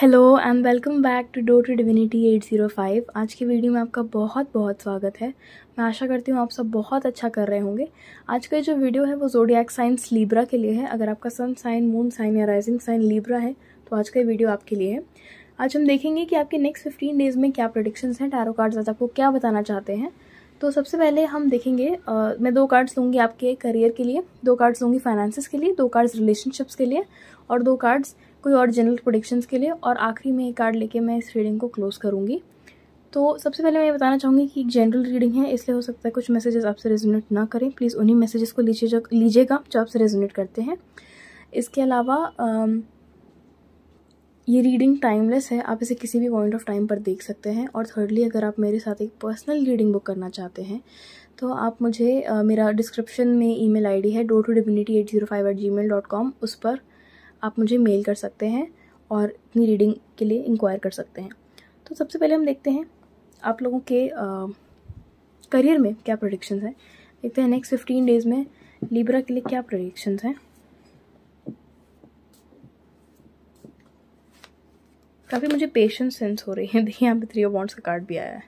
Hello and welcome back to Door to Divinity 805। आज की video में आपका बहुत बहुत स्वागत है। मैं आशा करती हूँ आप सब बहुत अच्छा कर रहे होंगे। आज का जो वीडियो है वो ज़ोडिएक साइंस लीब्रा के लिए है। अगर आपका सन साइन, मून साइन या राइजिंग साइन लीब्रा है तो आज का वीडियो आपके लिए है। आज हम देखेंगे कि आपके नेक्स्ट 15 डेज़ में क्या प्रेडिक्शंस हैं, टैरो कार्ड्स आज आपको क्या बताना चाहते हैं। तो सबसे पहले हम देखेंगे, मैं 2 कार्ड्स लूँगी आपके करियर के लिए, 2 कार्ड्स लूँगी फाइनेंसेस के लिए, 2 कार्ड्स रिलेशनशिप्स के लिए और 2 कार्ड्स कोई और जनरल प्रेडिक्शंस के लिए, और आखिरी में एक कार्ड लेके मैं इस रीडिंग को क्लोज करूँगी। तो सबसे पहले मैं ये बताना चाहूँगी कि एक जनरल रीडिंग है, इसलिए हो सकता है कुछ मैसेजेस आपसे रेजोनेट ना करें। प्लीज़ उन्हीं मैसेजेस को लीजिएगा जो आपसे रेजोनेट करते हैं। इसके अलावा ये रीडिंग टाइमलेस है, आप इसे किसी भी पॉइंट ऑफ टाइम पर देख सकते हैं। और थर्डली, अगर आप मेरे साथ एक पर्सनल रीडिंग बुक करना चाहते हैं तो आप मुझे मेरा डिस्क्रिप्शन में ईमेल आईडी है doortodivinity805@gmail.com, उस पर आप मुझे मेल कर सकते हैं और अपनी रीडिंग के लिए इंक्वायर कर सकते हैं। तो सबसे पहले हम देखते हैं आप लोगों के करियर में क्या प्रेडिक्शंस हैं। देखते हैं नेक्स्ट 15 डेज़ में लीब्रा के लिए क्या प्रेडिक्शंस हैं। काफ़ी मुझे पेशेंस सेंस हो रही है। देखिए यहाँ पे 3 ऑफ वॉन्ड्स का कार्ड भी आया है।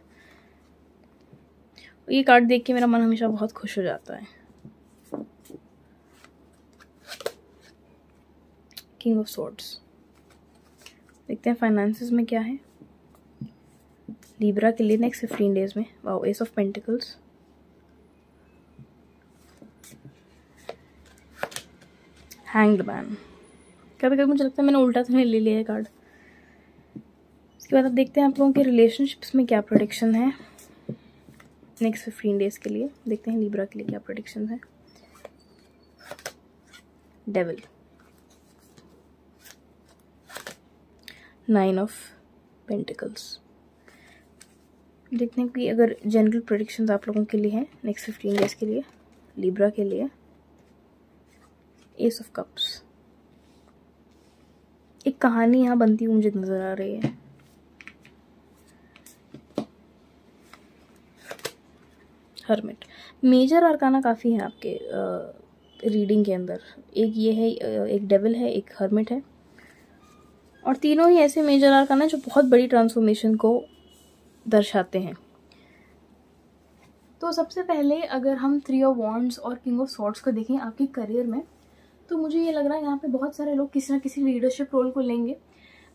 ये कार्ड देख के मेरा मन हमेशा बहुत खुश हो जाता है। King of swords. देखते हैं फाइनेंसेस में क्या है लीब्रा के लिए नेक्स्ट 15 डेज में। Wow, S of pentacles, hanged man. कभी कभी मुझे लगता है मैंने उल्टा तो नहीं ले लिया है कार्ड। इसके बाद अब देखते हैं आप लोगों के रिलेशनशिप्स में क्या प्रेडिक्शन है नेक्स्ट 15 डेज के लिए। देखते हैं लीब्रा के लिए क्या प्रेडिक्शन है। Devil, 9 of pentacles. देखते हैं कि अगर जनरल प्रेडिक्शंस आप लोगों के लिए हैं नेक्स्ट 15 डेज के लिए लीब्रा के लिए। S of cups. एक कहानी यहाँ बनती हुई मुझे नजर आ रही है। हर्मिट। मेजर आर्काना काफ़ी है आपके रीडिंग के अंदर। एक ये है, एक डेविल है, एक हर्मिट है, और तीनों ही ऐसे मेजर आर्काना जो बहुत बड़ी ट्रांसफॉर्मेशन को दर्शाते हैं। तो सबसे पहले अगर हम 3 ऑफ वॉन्ड्स और किंग ऑफ स्वॉर्ड्स को देखें आपके करियर में, तो मुझे ये लग रहा है यहाँ पे बहुत सारे लोग किसी ना किसी लीडरशिप रोल को लेंगे।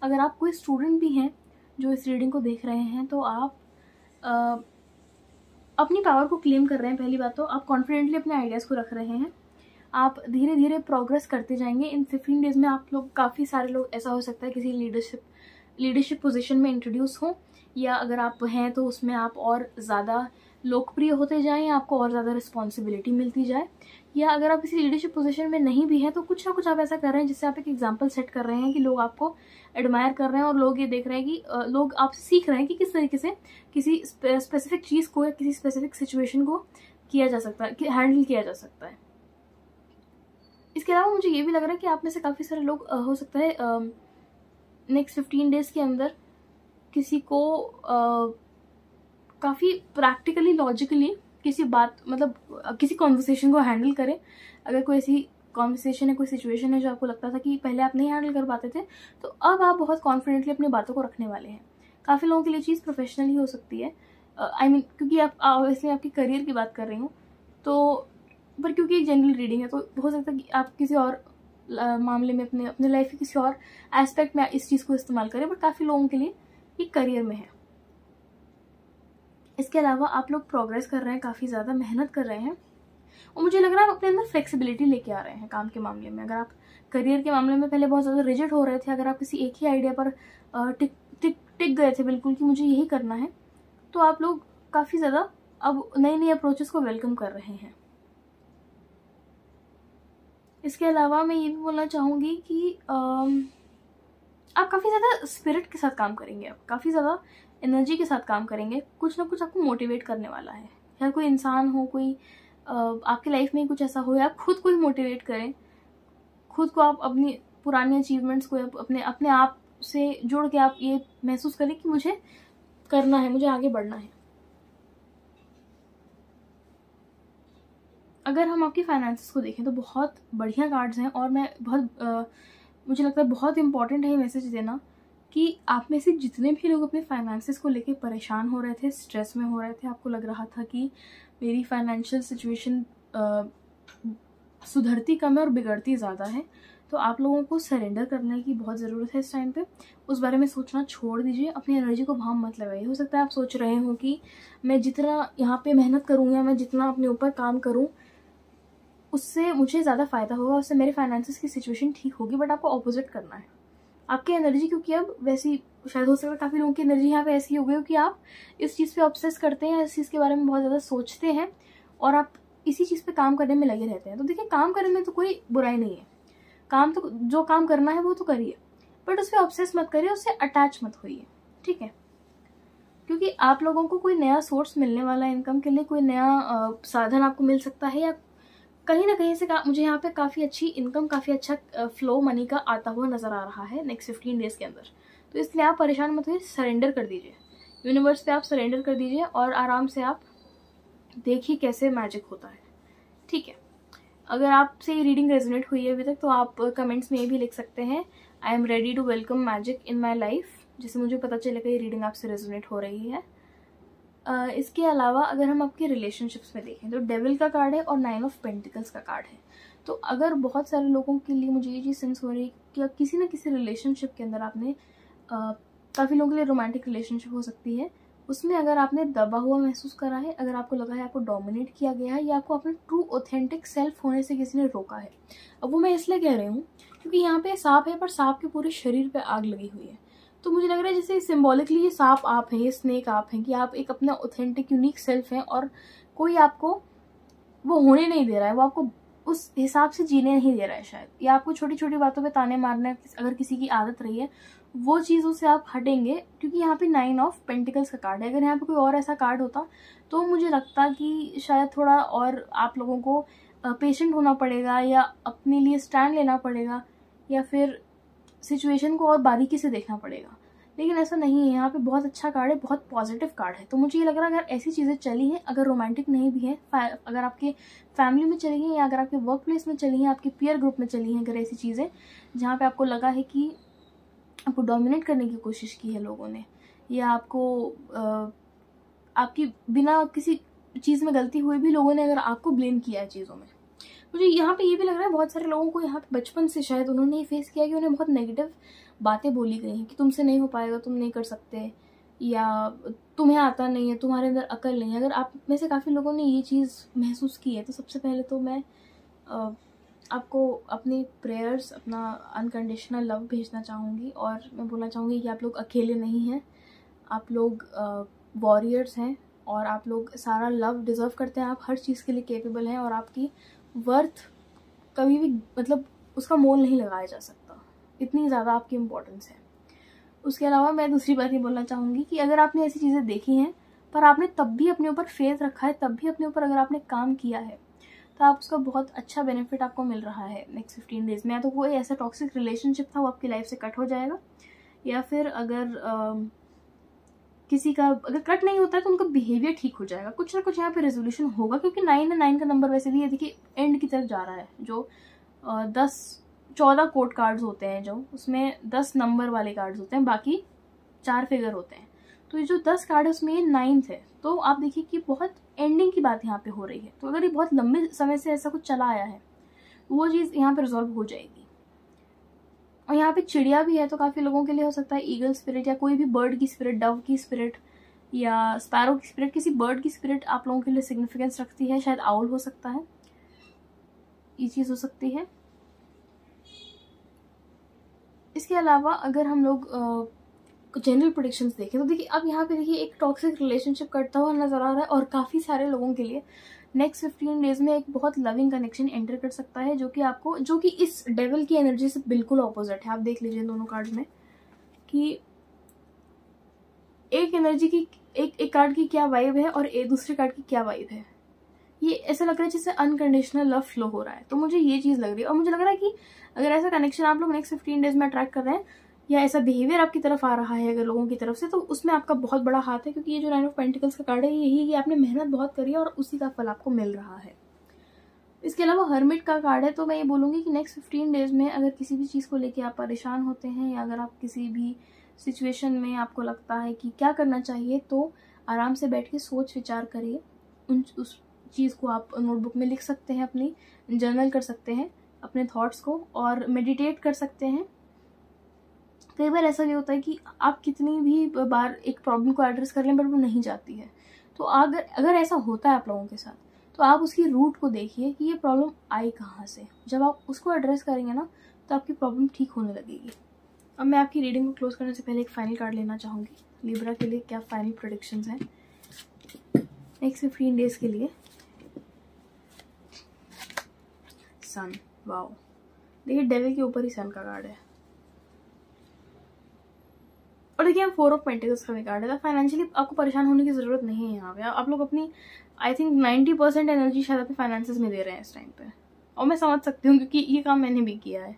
अगर आप कोई स्टूडेंट भी हैं जो इस रीडिंग को देख रहे हैं तो आप अपनी पावर को क्लेम कर रहे हैं। पहली बात तो आप कॉन्फिडेंटली अपने आइडियाज़ को रख रहे हैं। आप धीरे धीरे प्रोग्रेस करते जाएंगे। इन 15 डेज में आप लोग, काफ़ी सारे लोग, ऐसा हो सकता है किसी लीडरशिप पोजीशन में इंट्रोड्यूस हो, या अगर आप हैं तो उसमें आप और ज़्यादा लोकप्रिय होते जाएं, आपको और ज़्यादा रिस्पॉन्सिबिलिटी मिलती जाए। या अगर आप किसी लीडरशिप पोजीशन में नहीं भी हैं तो कुछ ना कुछ आप ऐसा कर रहे हैं जिससे आप एक एग्जाम्पल सेट कर रहे हैं कि लोग आपको एडमायर कर रहे हैं और लोग ये देख रहे हैं कि लोग आपसे सीख रहे हैं कि किस तरीके से किसी स्पेसिफिक चीज़ को या किसी स्पेसिफिक सिचुएशन को किया जा सकता है, हैंडल किया जा सकता है। इसके अलावा मुझे ये भी लग रहा है कि आप में से काफ़ी सारे लोग हो सकता है नेक्स्ट 15 डेज के अंदर किसी को काफ़ी प्रैक्टिकली, लॉजिकली किसी बात, मतलब किसी कॉन्वर्सेशन को हैंडल करें। अगर कोई ऐसी कॉन्वर्सेशन है, कोई सिचुएशन है जो आपको लगता था कि पहले आप नहीं हैंडल कर पाते थे, तो अब आप बहुत कॉन्फिडेंटली अपनी बातों को रखने वाले हैं। काफ़ी लोगों के लिए चीज़ प्रोफेशनली हो सकती है, क्योंकि आप इसलिए आपकी करियर की बात कर रही हूँ, तो पर क्योंकि एक जनरल रीडिंग है तो हो सकता है कि आप किसी और मामले में अपने लाइफ के किसी और एस्पेक्ट में इस चीज़ को इस्तेमाल करें, बट काफ़ी लोगों के लिए ये करियर में है। इसके अलावा आप लोग प्रोग्रेस कर रहे हैं, काफ़ी ज़्यादा मेहनत कर रहे हैं, और मुझे लग रहा है आप अपने अंदर फ्लेक्सिबिलिटी लेके आ रहे हैं काम के मामले में। अगर आप करियर के मामले में पहले बहुत ज़्यादा रिजिड हो रहे थे, अगर आप किसी एक ही आइडिया पर टिक गए थे बिल्कुल कि मुझे यही करना है, तो आप लोग काफ़ी ज़्यादा अब नई नई अप्रोचेस को वेलकम कर रहे हैं। इसके अलावा मैं ये भी बोलना चाहूँगी कि आप काफ़ी ज़्यादा स्पिरिट के साथ काम करेंगे, आप काफ़ी ज़्यादा एनर्जी के साथ काम करेंगे। कुछ ना कुछ आपको मोटिवेट करने वाला है, या कोई इंसान हो, कोई आपकी लाइफ में कुछ ऐसा हो, या आप खुद को ही मोटिवेट करें, खुद को आप अपनी पुरानी अचीवमेंट्स को अपने आप से जोड़ के आप ये महसूस करें कि मुझे करना है, मुझे आगे बढ़ना है। अगर हम आपकी फाइनेंसेस को देखें तो बहुत बढ़िया कार्ड्स हैं, और मैं मुझे लगता है बहुत इंपॉर्टेंट है ये मैसेज देना कि आप में से जितने भी लोग अपने फाइनेंसेस को लेके परेशान हो रहे थे, स्ट्रेस में हो रहे थे, आपको लग रहा था कि मेरी फाइनेंशियल सिचुएशन सुधरती कम है और बिगड़ती ज़्यादा है, तो आप लोगों को सरेंडर करने की बहुत ज़रूरत है इस टाइम पे। उस बारे में सोचना छोड़ दीजिए, अपनी एनर्जी को वहाँ मत लगाइए। हो सकता है आप सोच रहे हो कि मैं जितना यहाँ पे मेहनत करूँ या मैं जितना अपने ऊपर काम करूँ उससे मुझे ज़्यादा फ़ायदा होगा, उससे मेरे फाइनेंसेस की सिचुएशन ठीक होगी, बट आपको ऑपोजिट करना है। आपकी एनर्जी क्योंकि अब वैसी, शायद हो सकता है काफ़ी लोगों की एनर्जी यहाँ पे ऐसी हो गई हो कि आप इस चीज़ पे ऑब्सेस करते हैं, इस चीज़ के बारे में बहुत ज़्यादा सोचते हैं और आप इसी चीज़ पे काम करने में लगे रहते हैं। तो देखिए, काम करने में तो कोई बुराई नहीं है, काम तो जो काम करना है वो तो करिए, बट उस पर ऑब्सेस मत करिए, उससे अटैच मत होइए, ठीक है? क्योंकि आप लोगों को कोई नया सोर्स मिलने वाला है इनकम के लिए, कोई नया साधन आपको मिल सकता है, या कहीं ना कहीं से मुझे यहाँ पे काफ़ी अच्छी इनकम, काफ़ी अच्छा फ्लो मनी का आता हुआ नज़र आ रहा है नेक्स्ट 15 डेज़ के अंदर। तो इसलिए आप परेशान मत होइए, सरेंडर कर दीजिए यूनिवर्स पे, आप सरेंडर कर दीजिए और आराम से आप देखिए कैसे मैजिक होता है, ठीक है? अगर आपसे ये रीडिंग रेजोनेट हुई है अभी तक तो आप कमेंट्स में ये भी लिख सकते हैं, I am ready to welcome magic in my life, जिससे मुझे पता चलेगा ये रीडिंग आपसे रेजोनेट हो रही है। इसके अलावा अगर हम आपके रिलेशनशिप्स में देखें तो डेविल का कार्ड है और 9 ऑफ पेंटिकल्स का कार्ड है। तो अगर बहुत सारे लोगों के लिए मुझे ये चीज़ सेंस हो रही है कि किसी न किसी रिलेशनशिप के अंदर आपने काफ़ी लोगों के लिए रोमांटिक रिलेशनशिप हो सकती है, उसमें अगर आपने दबा हुआ महसूस करा है, अगर आपको लगा है आपको डोमिनेट किया गया है, या आपको अपने ट्रू ऑथेंटिक सेल्फ होने से किसी ने रोका है। अब वो मैं इसलिए कह रही हूँ क्योंकि यहाँ पे सांप है, पर सांप के पूरे शरीर पे आग लगी हुई है। तो मुझे लग रहा है जैसे सिंबॉलिकली ये सांप आप हैं, ये स्नेक आप हैं, कि आप एक अपना ऑथेंटिक यूनिक सेल्फ हैं और कोई आपको वो होने नहीं दे रहा है, वो आपको उस हिसाब से जीने नहीं दे रहा है शायद, या आपको छोटी छोटी बातों पे ताने मारना अगर किसी की आदत रही है, वो चीज़ों से आप हटेंगे। क्योंकि यहाँ पे 9 ऑफ पेंटिकल्स का कार्ड है। अगर यहाँ पे कोई और ऐसा कार्ड होता तो मुझे लगता कि शायद थोड़ा और आप लोगों को पेशेंट होना पड़ेगा, या अपने लिए स्टैंड लेना पड़ेगा, या फिर सिचुएशन को और बारीकी से देखना पड़ेगा। लेकिन ऐसा नहीं है, यहाँ पे बहुत अच्छा कार्ड है, बहुत पॉजिटिव कार्ड है। तो मुझे ये लग रहा है अगर ऐसी चीज़ें चली हैं, अगर रोमांटिक नहीं भी है, अगर आपके फैमिली में चली हैं, या अगर आपके वर्क प्लेस में चली हैं, आपके पीयर ग्रुप में चली हैं, अगर ऐसी चीज़ें जहाँ पे आपको लगा है कि आपको डोमिनेट करने की कोशिश की है लोगों ने, या आपको आपकी बिना किसी चीज़ में गलती हुई भी लोगों ने अगर आपको ब्लेम किया है चीज़ों में, मुझे यहाँ पे ये भी लग रहा है बहुत सारे लोगों को यहाँ पे बचपन से शायद उन्होंने ये फेस किया कि उन्हें बहुत नेगेटिव बातें बोली गई हैं कि तुमसे नहीं हो पाएगा, तुम नहीं कर सकते, या तुम्हें आता नहीं है, तुम्हारे अंदर अकल नहीं है। अगर आप में से काफ़ी लोगों ने ये चीज़ महसूस की है तो सबसे पहले तो मैं आपको अपनी प्रेयर्स, अपना अनकंडीशनल लव भेजना चाहूँगी, और मैं बोलना चाहूँगी कि आप लोग अकेले नहीं हैं, आप लोग वॉरियर्स हैं, और आप लोग सारा लव डिज़र्व करते हैं, आप हर चीज़ के लिए कैपेबल हैं, और आपकी वर्थ कभी भी मतलब उसका मोल नहीं लगाया जा सकता, इतनी ज़्यादा आपकी इम्पोर्टेंस है। उसके अलावा मैं दूसरी बात ये बोलना चाहूँगी कि अगर आपने ऐसी चीज़ें देखी हैं पर आपने तब भी अपने ऊपर फेथ रखा है, तब भी अपने ऊपर अगर आपने काम किया है, तो आप उसका बहुत अच्छा बेनिफिट आपको मिल रहा है नेक्स्ट 15 डेज़ में। या तो कोई ऐसा टॉक्सिक रिलेशनशिप था वो आपकी लाइफ से कट हो जाएगा, या फिर अगर किसी का अगर कट नहीं होता है तो उनका बिहेवियर ठीक हो जाएगा, कुछ ना कुछ यहाँ पे रेजोल्यूशन होगा। क्योंकि 9 है, 9 का नंबर वैसे भी ये देखिए एंड की तरफ जा रहा है। जो 14 कोड कार्ड्स होते हैं, जो उसमें 10 नंबर वाले कार्ड्स होते हैं, बाकी 4 फिगर होते हैं। तो ये जो 10 कार्ड है उसमें ये 9th है। तो आप देखिए कि बहुत एंडिंग की बात यहाँ पे हो रही है। तो अगर ये बहुत लंबे समय से ऐसा कुछ चला आया है वो चीज़ यहाँ पे रिजॉल्व हो जाएगी। और यहाँ पे चिड़िया भी है, तो काफ़ी लोगों के लिए हो सकता है ईगल स्पिरिट या कोई भी बर्ड की स्पिरिट, डव की स्पिरिट या स्पैरो की स्पिरिट, किसी बर्ड की स्पिरिट आप लोगों के लिए सिग्निफिकेंस रखती है। शायद आउल हो सकता है, ये चीज़ हो सकती है। इसके अलावा अगर हम लोग जनरल प्रेडिक्शंस देखें तो देखिए अब यहाँ पे देखिए एक टॉक्सिक रिलेशनशिप करता हुआ नजर आ रहा है, और काफ़ी सारे लोगों के लिए नेक्स्ट 15 डेज में एक बहुत लविंग कनेक्शन एंटर कर सकता है, जो कि इस डेविल की एनर्जी से बिल्कुल ऑपोजिट है। आप देख लीजिए दोनों कार्ड्स में कि एक एनर्जी की एक कार्ड की क्या वाइब है और दूसरे कार्ड की क्या वाइब है। ये ऐसा लग रहा है जैसे अनकंडीशनल लव फ्लो हो रहा है। तो मुझे ये चीज़ लग रही है, और मुझे लग रहा है कि अगर ऐसा कनेक्शन आप लोग नेक्स्ट 15 डेज में अट्रैक्ट कर रहे हैं, या ऐसा बिहेवियर आपकी तरफ आ रहा है अगर लोगों की तरफ से, तो उसमें आपका बहुत बड़ा हाथ है। क्योंकि ये जो 9 ऑफ पेंटिकल्स का कार्ड है यही कि आपने मेहनत बहुत करी है और उसी का फल आपको मिल रहा है। इसके अलावा हर्मिट का कार्ड है। तो मैं ये बोलूँगी कि नेक्स्ट 15 डेज में अगर किसी भी चीज़ को लेके आप परेशान होते हैं, या अगर आप किसी भी सिचुएशन में आपको लगता है कि क्या करना चाहिए, तो आराम से बैठ के सोच विचार करिए। उस चीज़ को आप नोटबुक में लिख सकते हैं, अपनी जर्नल कर सकते हैं अपने थॉट्स को, और मेडिटेट कर सकते हैं। कई बार ऐसा भी होता है कि आप कितनी भी बार एक प्रॉब्लम को एड्रेस कर लें बट वो नहीं जाती है। तो अगर ऐसा होता है आप लोगों के साथ, तो आप उसकी रूट को देखिए कि ये प्रॉब्लम आई कहाँ से। जब आप उसको एड्रेस करेंगे ना, तो आपकी प्रॉब्लम ठीक होने लगेगी। अब मैं आपकी रीडिंग को क्लोज करने से पहले एक फाइनल कार्ड लेना चाहूँगी। लिब्रा के लिए क्या फाइनल प्रेडिक्शंस हैं नेक्स्ट 15 डेज के लिए। सन, वाओ, देखिए डेविल के ऊपर ही सन का कार्ड है, और देखिए हम 4 ऑफ पेंटिकल्स का भी कार्ड है। फाइनेंशियली आपको परेशान होने की जरूरत नहीं है यहाँ पे। आप लोग अपनी आई थिंक 90% एनर्जी शायद अपने फाइनेंसेस में दे रहे हैं इस टाइम पे, और मैं समझ सकती हूँ क्योंकि ये काम मैंने भी किया है।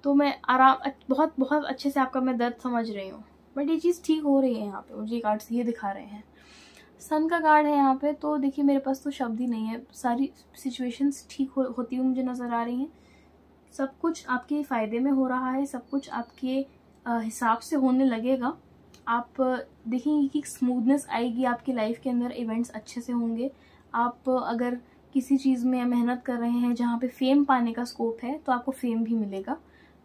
तो मैं बहुत बहुत अच्छे से आपका मैं दर्द समझ रही हूँ, बट ये चीज़ ठीक हो रही है यहाँ पे। मुझे ये कार्ड्स ये दिखा रहे हैं, सन का कार्ड है यहाँ पे। तो देखिए मेरे पास तो शब्द ही नहीं है, सारी सिचुएशंस ठीक होती हुई मुझे नज़र आ रही हैं। सब कुछ आपके फ़ायदे में हो रहा है, सब कुछ आपके हिसाब से होने लगेगा। आप देखेंगे कि स्मूथनेस आएगी आपकी लाइफ के अंदर, इवेंट्स अच्छे से होंगे। आप अगर किसी चीज़ में मेहनत कर रहे हैं जहाँ पे फेम पाने का स्कोप है, तो आपको फेम भी मिलेगा।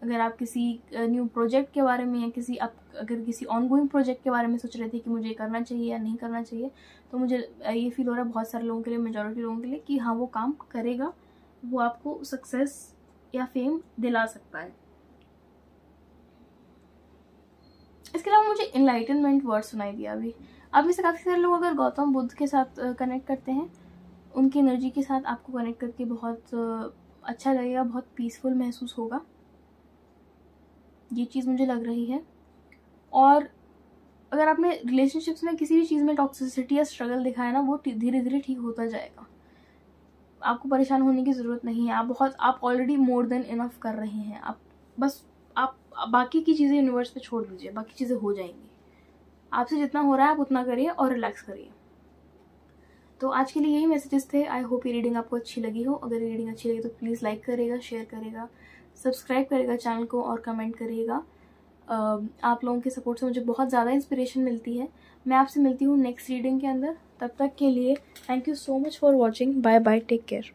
अगर आप किसी न्यू प्रोजेक्ट के बारे में या अगर किसी ऑनगोइंग प्रोजेक्ट के बारे में सोच रहे थे कि मुझे करना चाहिए या नहीं करना चाहिए, तो मुझे ये फील हो रहा है बहुत सारे लोगों के लिए, मेजॉरिटी लोगों के लिए, कि हाँ वो काम करेगा, वो आपको सक्सेस या फेम दिला सकता है। इसके अलावा मुझे इनलाइटनमेंट वर्ड सुनाई दिया अभी। आप में से काफ़ी सारे लोग अगर गौतम बुद्ध के साथ कनेक्ट करते हैं, उनकी एनर्जी के साथ आपको कनेक्ट करके बहुत अच्छा लगेगा, बहुत पीसफुल महसूस होगा, ये चीज़ मुझे लग रही है। और अगर आपने रिलेशनशिप्स में किसी भी चीज़ में टॉक्सिसिटी या स्ट्रगल दिखा है ना, वो धीरे धीरे ठीक होता जाएगा। आपको परेशान होने की ज़रूरत नहीं है। आप ऑलरेडी मोर देन इनफ कर रहे हैं। आप बाकी की चीज़ें यूनिवर्स पे छोड़ दीजिए, बाकी चीज़ें हो जाएंगी। आपसे जितना हो रहा है आप उतना करिए और रिलैक्स करिए। तो आज के लिए यही मैसेजेस थे। आई होप ये रीडिंग आपको अच्छी लगी हो। अगर ये रीडिंग अच्छी लगी तो प्लीज़ लाइक करेगा, शेयर करेगा, सब्सक्राइब करेगा चैनल को और कमेंट करिएगा। आप लोगों के सपोर्ट से मुझे बहुत ज़्यादा इंस्पिरेशन मिलती है। मैं आपसे मिलती हूँ नेक्स्ट रीडिंग के अंदर। तब तक के लिए thank you so much for watching. Bye bye, take care.